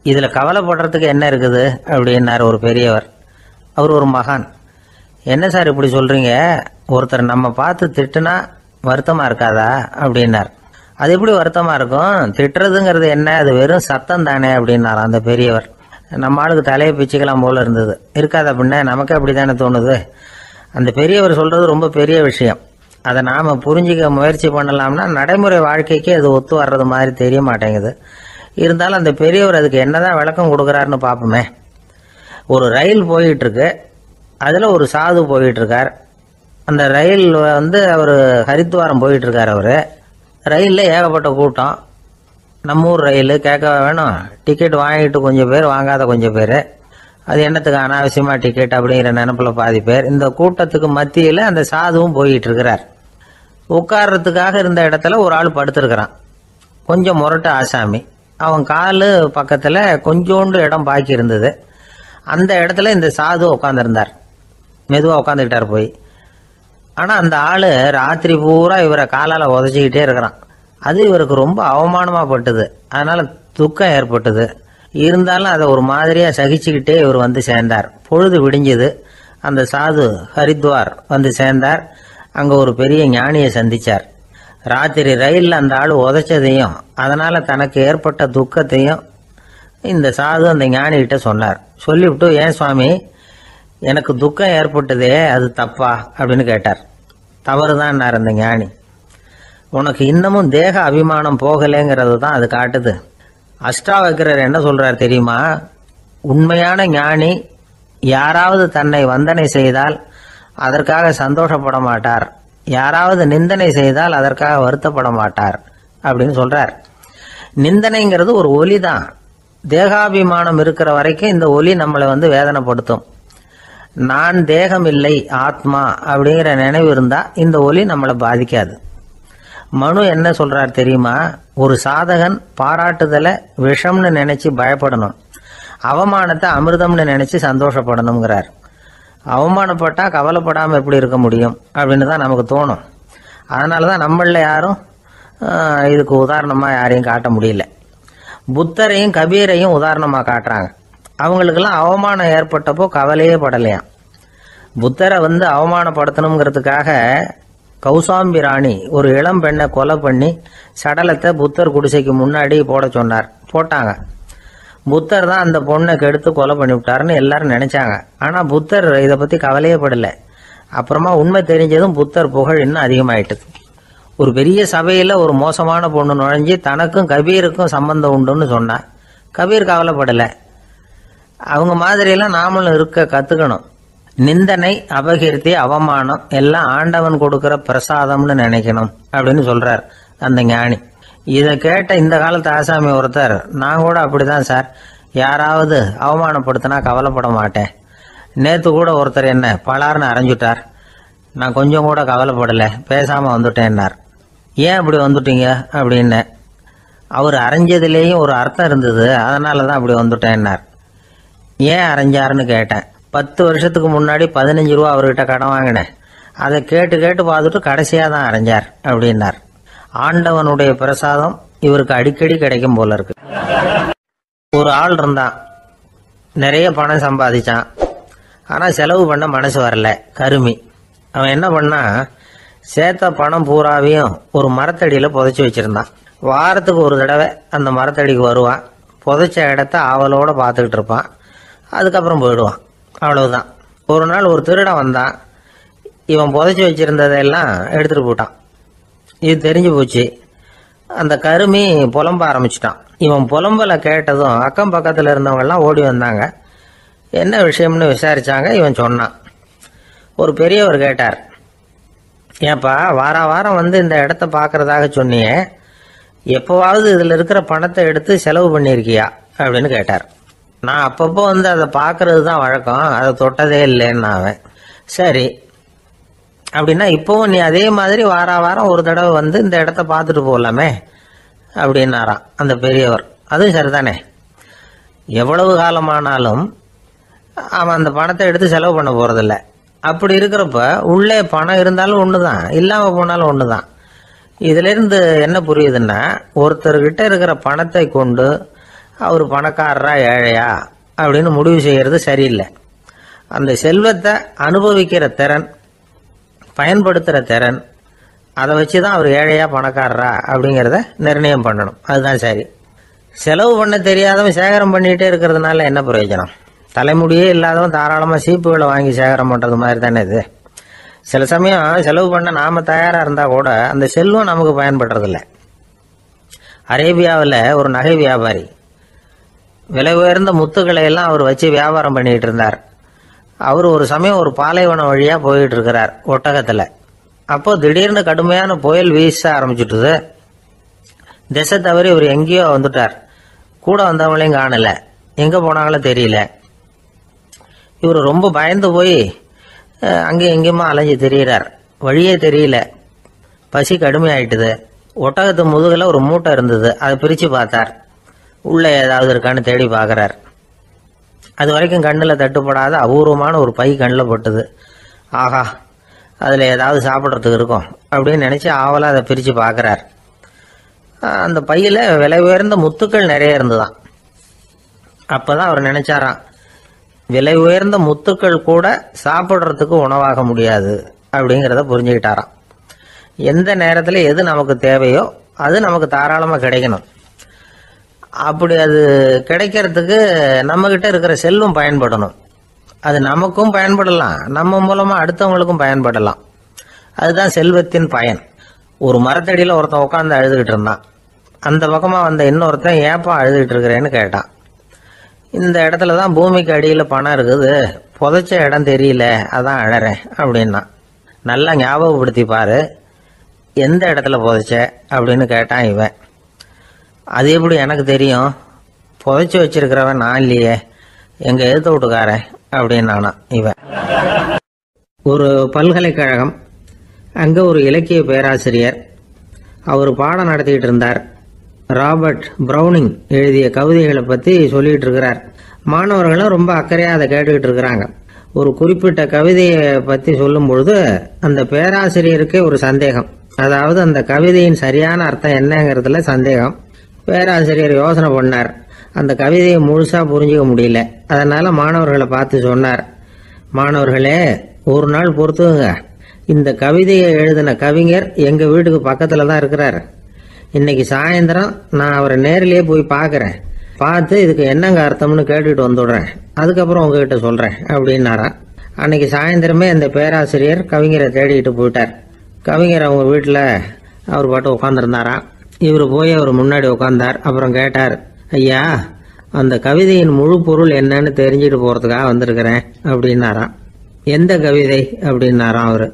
[SPEAKER 1] இதுல கவலைப்படுறதுக்கு என்ன இருக்குது அப்படின்னார் ஒரு பெரியவர். அவர் ஒரு மகான். என்ன சார் இப்படி சொல்றீங்க, ஒருத்தர் நம்ம பார்த்து திட்டுனா வருத்தமா இருக்காதா அப்படின்னார். அது எப்படி வருத்தமா இருக்கும், திட்டுறதுங்கிறது என்ன, அது வெறும் சத்தம் தானே அப்படின்னார் அந்த பெரியவர். நம்ம ஆளுக்கு தலையை பிச்சுக்கலாம் போல இருந்தது. இருக்காத பின்ன, நமக்கு அப்படி தானே தோணுது. அந்த பெரியவர் சொல்றது ரொம்ப பெரிய விஷயம். அதை நாம புரிஞ்சிக்க முயற்சி பண்ணலாம்னா நடைமுறை வாழ்க்கைக்கு அது ஒத்து வர்றது மாதிரி தெரிய மாட்டேங்குது. இருந்தாலும் அந்த பெரியவர் அதுக்கு என்னதான் விளக்கம் கொடுக்குறாருன்னு பார்ப்போமே. ஒரு ரயில் போயிட்டு இருக்கு, அதுல ஒரு சாது போயிட்டு இருக்கார். அந்த ரயில் அவர் ஹரித்வாரம் போயிட்டு இருக்கார். அவரு ரயிலில் ஏகப்பட்ட கூட்டம். நம்ம ஊர் ரயில் கேட்க வேணும், டிக்கெட் வாங்கிட்டு கொஞ்சம் பேர், வாங்காத கொஞ்சம் பேர், அது என்னத்துக்கு அனாவசியமா டிக்கெட் அப்படிங்கிற நினைப்புல பாதி பேர். இந்த கூட்டத்துக்கு மத்தியில் அந்த சாதுவும் போயிட்டு இருக்கிறார். உட்கார்றதுக்காக இருந்த இடத்துல ஒரு ஆள் படுத்திருக்கிறான், கொஞ்சம் முரட்டு ஆசாமி. அவன் காலு பக்கத்துல கொஞ்சோண்டு இடம் பாக்கி இருந்தது. அந்த இடத்துல இந்த சாது உட்காந்துருந்தார். மெதுவா உட்காந்துக்கிட்டார் போய். ஆனா அந்த ஆளு ராத்திரி பூரா இவரை காலால உதச்சிக்கிட்டே இருக்கிறான். அது இவருக்கு ரொம்ப அவமானமா பட்டது. அதனால துக்கம் ஏற்பட்டது. இருந்தாலும் அதை ஒரு மாதிரியா சகிச்சுக்கிட்டே இவர் வந்து சேர்ந்தார். பொழுது விடிஞ்சது. அந்த சாது ஹரித்வார் வந்து சேர்ந்தார். அங்க ஒரு பெரிய ஞானியை சந்திச்சார். ராத்திரி ரயில்ல அந்த ஆளு உதைச்சதையும் அதனால தனக்கு ஏற்பட்ட துக்கத்தையும் இந்த சாது அந்த ஞானி கிட்ட சொன்னார். சொல்லிவிட்டு, ஏன் சுவாமி, எனக்கு துக்கம் ஏற்பட்டதே அது தப்பா அப்படின்னு கேட்டார். தவறுதான் அந்த ஞானி. உனக்கு இன்னமும் தேக அபிமானம் போகலைங்கிறது தான் அது காட்டுது. அஷ்டாவக்கிரர் என்ன சொல்றார் தெரியுமா? உண்மையான ஞானி யாராவது தன்னை வந்தனை செய்தால் அதற்காக சந்தோஷப்பட மாட்டார், யாராவது நிந்தனை செய்தால் அதற்காக வருத்தப்பட மாட்டார் அப்படின்னு சொல்றார். நிந்தனைங்கிறது ஒரு ஒலி தான். தேகாபிமானம் இருக்கிற வரைக்கும் இந்த ஒலி நம்மளை வந்து வேதனைப்படுத்தும். நான் தேகம் இல்லை, ஆத்மா அப்படிங்கிற நினைவு இருந்தா இந்த ஒலி நம்மளை பாதிக்காது. மனு என்ன சொல்றார் தெரியுமா? ஒரு சாதகன் பாராட்டுதலை விஷம்னு நினைச்சு பயப்படணும், அவமானத்தை அமிர்தம்னு நினைச்சு சந்தோஷப்படணுங்கிறார். அவமானப்பட்டா கவலைப்படாம எப்படி இருக்க முடியும் அப்படின்னு தான் நமக்கு தோணும். அதனாலதான் நம்மள யாரும் இதுக்கு உதாரணமா யாரையும் காட்ட முடியல. புத்தரையும் கபீரையும் உதாரணமா காட்டுறாங்க. அவங்களுக்கெல்லாம் அவமானம் ஏற்பட்டப்போ கவலையே படலையாம். புத்தரை வந்து அவமானப்படுத்தணுங்கிறதுக்காக கௌசாம்பி ராணி ஒரு இளம் பெண்ணை கொலை பண்ணி சடலத்தை புத்தர் குடிசைக்கு முன்னாடி போட சொன்னார். போட்டாங்க. புத்தர் தான் அந்த பொண்ணை கெடுத்து கொலை பண்ணி விட்டாருன்னு எல்லாரும் நினைச்சாங்க. ஆனா புத்தர் இதை பத்தி கவலையே படல. அப்புறமா உண்மை தெரிஞ்சதும் புத்தர் புகழ் இன்னும் அதிகமாயிட்டது. ஒரு பெரிய சபையில ஒரு மோசமான பொண்ணு நுழைஞ்சு தனக்கும் கபீருக்கும் சம்பந்தம் உண்டுன்னு சொன்னா கபீர் கவலைப்படல. அவங்க மாதிரியெல்லாம் நாமளும் இருக்க கத்துக்கணும். நிந்தனை, அபகீர்த்தி, அவமானம் எல்லாம் ஆண்டவன் கொடுக்கிற பிரசாதம்னு நினைக்கணும் அப்படின்னு சொல்றார் அந்த ஞானி. இதை கேட்ட இந்த காலத்து ஆசாமி ஒருத்தர், நான் கூட அப்படிதான் சார், யாராவது அவமானப்படுத்தினா கவலைப்பட மாட்டேன். நேத்து கூட ஒருத்தர் என்ன பலார்னு அரைஞ்சுட்டார், நான் கொஞ்சம் கூட கவலைப்படல, பேசாம வந்துட்டேன்னார். ஏன் அப்படி வந்துட்டீங்க அப்படின்னு. அவர் அரைஞ்சதுலேயும் ஒரு அர்த்தம் இருந்தது, அதனாலதான் அப்படி வந்துட்டேன்னார். ஏன் அரைஞ்சாருன்னு கேட்டேன். 10 வருஷத்துக்கு முன்னாடி 15 ரூபா அவர்கிட்ட கடன் வாங்கினேன், அதை கேட்டு கேட்டு பார்த்துட்டு கடைசியா தான் அரைஞ்சார் அப்படின்னார். ஆண்டவனுடைய பிரசாதம் இவருக்கு அடிக்கடி கிடைக்கும் போல இருக்கு. ஒரு ஆள் இருந்தான், நிறைய பணம் சம்பாதிச்சான், ஆனா செலவு பண்ண மனசு வரல, கருமி. அவன் என்ன பண்ணா, சேர்த்த பணம் பூராவையும் ஒரு மரத்தடியில புதைச்சி வச்சிருந்தான். வாரத்துக்கு ஒரு தடவை அந்த மரத்தடிக்கு வருவான், புதைச்ச இடத்த ஆவலோட பார்த்துக்கிட்டு இருப்பான், அதுக்கப்புறம் போயிடுவான். அவ்வளவுதான். ஒரு நாள் ஒரு திருடன் வந்தான், இவன் புதைச்சி வச்சிருந்ததெல்லாம் எடுத்துட்டு போட்டான். இது தெரிஞ்சு போச்சு. அந்த கருமி புலம்ப ஆரம்பிச்சிட்டான். இவன் புலம்பலை கேட்டதும் அக்கம் பக்கத்தில் இருந்தவங்க எல்லாம் ஓடி வந்தாங்க. என்ன விஷயம்னு விசாரிச்சாங்க. இவன் சொன்னான். ஒரு பெரியவர் கேட்டார், ஏப்பா வாரம் வந்து இந்த இடத்த பார்க்கறதாக சொன்னியே, எப்பவாவது இதுல இருக்கிற பணத்தை எடுத்து செலவு பண்ணிருக்கியா அப்படின்னு கேட்டார். நான் அப்பப்போ வந்து அதை பார்க்கறது தான் வழக்கம், அதை தொட்டதே இல்லைன்னு அவன். சரி அப்படின்னா இப்பவும் நீ அதே மாதிரி வாரம் ஒரு தடவை வந்து இந்த இடத்த பார்த்துட்டு போகலாமே அப்படின்னாராம் அந்த பெரியவர். அதுவும் சரிதானே, எவ்வளவு காலமானாலும் அவன் அந்த பணத்தை எடுத்து செலவு பண்ண போறதில்ல. அப்படி இருக்கிறப்ப உள்ளே பணம் இருந்தாலும் ஒண்ணுதான், இல்லாம போனாலும் ஒண்ணுதான். இதுல இருந்து என்ன புரியுதுன்னா, ஒருத்தர்கிட்ட இருக்கிற பணத்தை கொண்டு அவர் பணக்காரரா ஏழையா அப்படின்னு முடிவு செய்யறது சரியில்லை. அந்த செல்வத்தை அனுபவிக்கிற திறன், பயன்படுத்துற திறன், அதை வச்சுதான் அவர் ஏழையா பணக்காரரா அப்படிங்கிறத நிர்ணயம் பண்ணணும். அதுதான் சரி. செலவு பண்ண தெரியாதவன் சேகரம் பண்ணிட்டே இருக்கிறதுனால என்ன பிரயோஜனம்? தலைமுடியே இல்லாதவன் தாராளமா சீப்புகளை வாங்கி சேகரம் பண்றது மாதிரி தானே இது. சில சமயம் செலவு பண்ண நாம தயாரா இருந்தா கூட அந்த செல்வம் நமக்கு பயன்படுறதில்ல. அரேபியாவில் ஒரு நகை வியாபாரி விலை உயர்ந்த முத்துக்களை எல்லாம் அவர் வச்சு வியாபாரம் பண்ணிட்டு இருந்தார். அவர் ஒரு சமயம் ஒரு பாலைவனம் வழியா போயிட்டு இருக்கிறார் ஒட்டகத்துல. அப்போ திடீர்னு கடுமையான புயல் வீச ஆரம்பிச்சுட்டுது. திசை தவறி இவர் எங்கேயோ வந்துட்டார். கூட வந்தவங்களையும் காணல, எங்க போனாங்களோ தெரியல. இவர் ரொம்ப பயந்து போய் அங்கேயும் எங்கேயுமா அலைஞ்சு தெரிகிறார். வழியே தெரியல. பசி கடுமையாயிட்டுது. ஒட்டகத்து முதுகில் ஒரு மூட்டை இருந்தது. அதை பிரித்து பார்த்தார். உள்ளே ஏதாவது இருக்கான்னு தேடி பார்க்குறார். அது வரைக்கும் கண்ணில் தட்டுப்படாத அபூர்வமான ஒரு பை கண்ணில் பட்டுது. ஆஹா, அதில் ஏதாவது சாப்பிட்றதுக்கு இருக்கும் அப்படின்னு நினச்சி ஆவலாக அதை பிரித்து பார்க்குறார். அந்த பையில் விலை உயர்ந்த முத்துக்கள் நிறைய இருந்துதான். அப்போ தான் அவர் நினச்சாராம், விலை உயர்ந்த முத்துக்கள் கூட சாப்பிட்றதுக்கு உணவாக முடியாது அப்படிங்கிறத புரிஞ்சுக்கிட்டாராம். எந்த நேரத்தில் எது நமக்கு தேவையோ அது நமக்கு தாராளமாக கிடைக்கணும். அப்படி அது கிடைக்கிறதுக்கு நம்மக்கிட்ட இருக்கிற செல்வம் பயன்படணும். அது நமக்கும் பயன்படலாம், நம்ம மூலமாக அடுத்தவங்களுக்கும் பயன்படலாம். அதுதான் செல்வத்தின் பயன். ஒரு மரத்தடியில் ஒருத்தன் உட்காந்து அழுதுகிட்டு இருந்தான். அந்த பக்கமாக வந்த இன்னொருத்தன் ஏப்பா அழுதுகிட்டு இருக்கிறேன்னு கேட்டான். இந்த இடத்துல தான் பூமிக்கு அடியில் பணம் இருக்குது, புதைச்ச இடம் தெரியல, அதான் அழறேன் அப்படின்னா. நல்லா ஞாபகப்படுத்தி பாரு, எந்த இடத்துல புதைச்ச அப்படின்னு கேட்டான் இவன். அது எப்படி எனக்கு தெரியும், புதைச்சி வச்சிருக்கிறவன் நான் இல்லையே, எங்கள் எழுத்து வீட்டுக்காரன் அப்படின்னானா இவன். ஒரு பல்கலைக்கழகம், அங்கே ஒரு இலக்கிய பேராசிரியர், அவர் பாடம் நடத்திக்கிட்டு இருந்தார். ராபர்ட் ப்ரௌனிங் எழுதிய கவிதைகளை பற்றி சொல்லிகிட்டு இருக்கிறார். மாணவர்களும் ரொம்ப அக்கறையாக அதை கேட்டுக்கிட்டு இருக்கிறாங்க. ஒரு குறிப்பிட்ட கவிதையை பற்றி சொல்லும் பொழுது அந்த பேராசிரியருக்கே ஒரு சந்தேகம். அதாவது அந்த கவிதையின் சரியான அர்த்தம் என்னங்கிறதுல சந்தேகம். பேராசிரியர் யோசனை பண்ணார். அந்த கவிதையை முழுசாக புரிஞ்சிக்க முடியல. அதனால் மாணவர்களை பார்த்து சொன்னார், மாணவர்களே, ஒரு நாள் பொறுத்துங்க, இந்த கவிதையை எழுதின கவிஞர் எங்கள் வீட்டுக்கு பக்கத்தில் தான் இருக்கிறார். இன்னைக்கு சாயந்தரம் நான் அவரை நேரிலேயே போய் பார்க்குறேன். பார்த்து இதுக்கு என்னங்க அர்த்தம்னு கேட்டுட்டு வந்துடுறேன். அதுக்கப்புறம் உங்ககிட்ட சொல்கிறேன் அப்படின்னாராம். அன்னைக்கு சாயந்தரமே அந்த பேராசிரியர் கவிஞரை தேடிட்டு போயிட்டார். கவிஞர் அவங்க வீட்டில் அவர் பாட்டு உட்காந்துருந்தாராம். இவர் போய் அவர் முன்னாடி உட்காந்தார். அப்புறம் கேட்டார், ஐயா, அந்த கவிதையின் முழு பொருள் என்னன்னு தெரிஞ்சுட்டு போகிறதுக்காக வந்திருக்கிறேன் அப்படின்னாராம். எந்த கவிதை அப்படின்னாராம் அவர்.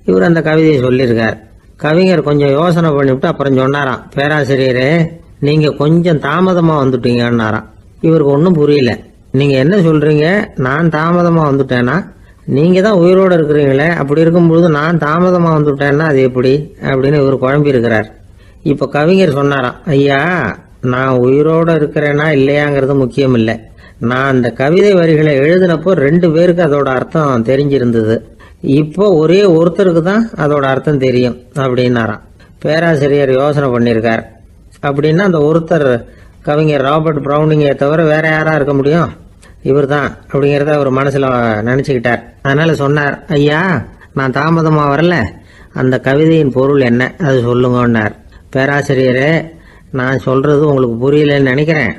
[SPEAKER 1] இவர் அந்த கவிதையை சொல்லியிருக்கார். கவிஞர் கொஞ்சம் யோசனை பண்ணிவிட்டு அப்புறம் சொன்னாராம், பேராசிரியரே, நீங்கள் கொஞ்சம் தாமதமாக வந்துட்டீங்கன்னாராம். இவருக்கு ஒன்றும் புரியல. நீங்கள் என்ன சொல்கிறீங்க, நான் தாமதமாக வந்துட்டேன்னா? நீங்கள் தான் உயிரோடு இருக்கிறீங்களே, அப்படி இருக்கும்பொழுது நான் தாமதமாக வந்துட்டேன்னா அது எப்படி அப்படின்னு இவர் குழம்பி இருக்கிறார். இப்போ கவிஞர் சொன்னாராம், ஐயா, நான் உயிரோடு இருக்கிறேன்னா இல்லையாங்கிறது முக்கியம் இல்லை. நான் அந்த கவிதை வரிகளை எழுதினப்போ 2 பேருக்கு அதோட அர்த்தம் தெரிஞ்சிருந்தது. இப்போ ஒரே ஒருத்தருக்கு தான் அதோட அர்த்தம் தெரியும் அப்படின்னாராம். பேராசிரியர் யோசனை பண்ணியிருக்கார். அப்படின்னா அந்த ஒருத்தர் கவிஞர் ராபர்ட் ப்ரௌனிங்கை தவிர வேற யாரா இருக்க முடியும்? இவர் தான் அப்படிங்கிறத அவர் மனசில் நினச்சிக்கிட்டார். அதனால சொன்னார், ஐயா, நான் தாமதமாக வரல, அந்த கவிதையின் பொருள் என்ன அது சொல்லுங்கன்னார். பேராசிரியரே, நான் சொல்றது உங்களுக்கு புரியலன்னு நினைக்கிறேன்.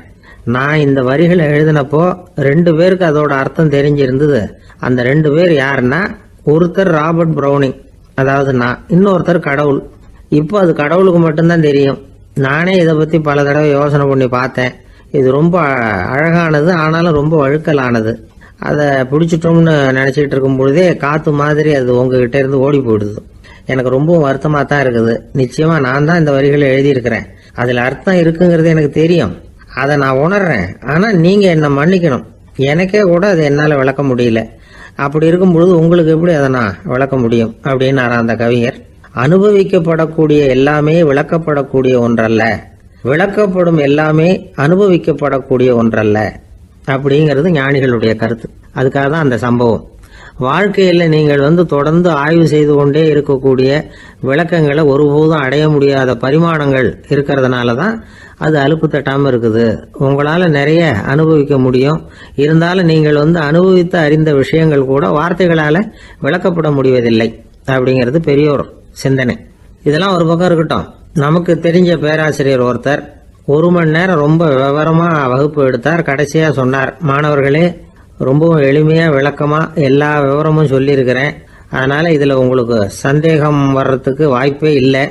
[SPEAKER 1] நான் இந்த வரிகளை எழுதினப்போ 2 பேருக்கு அதோட அர்த்தம் தெரிஞ்சிருந்தது. அந்த 2 பேர் யாருன்னா, ஒருத்தர் ராபர்ட் ப்ரௌனிங், அதாவது நான், இன்னொருத்தர் கடவுள். இப்போ அது கடவுளுக்கு மட்டும்தான் தெரியும். நானே இதை பற்றி பல தடவை யோசனை பண்ணி பார்த்தேன். இது ரொம்ப அழகானது, ஆனாலும் ரொம்ப வழுக்கலானது. அதை பிடிச்சிட்டோம்னு நினச்சிக்கிட்டு இருக்கும் பொழுதே காற்று மாதிரி அது உங்ககிட்ட இருந்து ஓடி போயிடுது. எனக்கு ரொம்பவும் வருத்தமாக தான் இருக்குது. நிச்சயமாக நான் தான் இந்த வரிகளை எழுதியிருக்கிறேன். அதில் அர்த்தம் இருக்குங்கிறது எனக்கு தெரியும், அதை நான் உணர்றேன். ஆனால் நீங்கள் என்னை மன்னிக்கணும், எனக்கே கூட அதை என்னால் விளக்க முடியல. அப்படி இருக்கும் பொழுது உங்களுக்கு எப்படி அதை நான் விளக்க முடியும் அப்படின்னாரா அந்த கவிஞர். அனுபவிக்கப்படக்கூடிய எல்லாமே விளக்கப்படக்கூடிய ஒன்றல்ல, விளக்கப்படும் எல்லாமே அனுபவிக்கப்படக்கூடிய ஒன்றல்ல அப்படிங்கிறது ஞானிகளுடைய கருத்து. அதுக்காக தான் அந்த சம்பவம். வாழ்க்கையில் நீங்கள் தொடர்ந்து ஆய்வு செய்து கொண்டே இருக்கக்கூடிய விளக்கங்களை ஒருபோதும் அடைய முடியாத பரிமாணங்கள் இருக்கிறதுனால தான் அது அலுப்பு தட்டாமல் இருக்குது. உங்களால் நிறைய அனுபவிக்க முடியும், இருந்தாலும் நீங்கள் அனுபவித்து அறிந்த விஷயங்கள் கூட வார்த்தைகளால் விளக்கப்பட முடிவதில்லை அப்படிங்கிறது பெரியோர் சிந்தனை. இதெல்லாம் ஒரு பக்கம் இருக்கட்டும். நமக்கு தெரிஞ்ச பேராசிரியர் ஒருத்தர் 1 மணி நேரம் ரொம்ப விவரமாக வகுப்பு எடுத்தார். கடைசியாக சொன்னார், மாணவர்களே, ரொம்பவும் எளிமையாக விளக்கமாக எல்லா விவரமும் சொல்லியிருக்கிறேன். அதனால் இதில் உங்களுக்கு சந்தேகம் வர்றதுக்கு வாய்ப்பே இல்லை.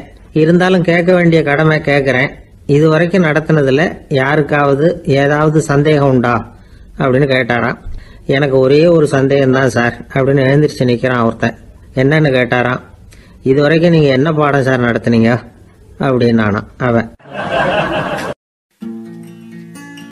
[SPEAKER 1] இருந்தாலும் கேட்க வேண்டிய கடமை கேட்குறேன். இது வரைக்கும் நடத்தினதில் யாருக்காவது ஏதாவது சந்தேகம் உண்டா அப்படின்னு கேட்டாராம். எனக்கு ஒரே ஒரு சந்தேகம் தான் சார் அப்படின்னு எழுந்திரிச்சு நிற்கிறான் ஒருத்தன். என்னன்னு கேட்டாராம். இது வரைக்கும் நீங்கள் என்ன பாடம் சார் நடத்துனீங்க அப்படின்னானா அவன்.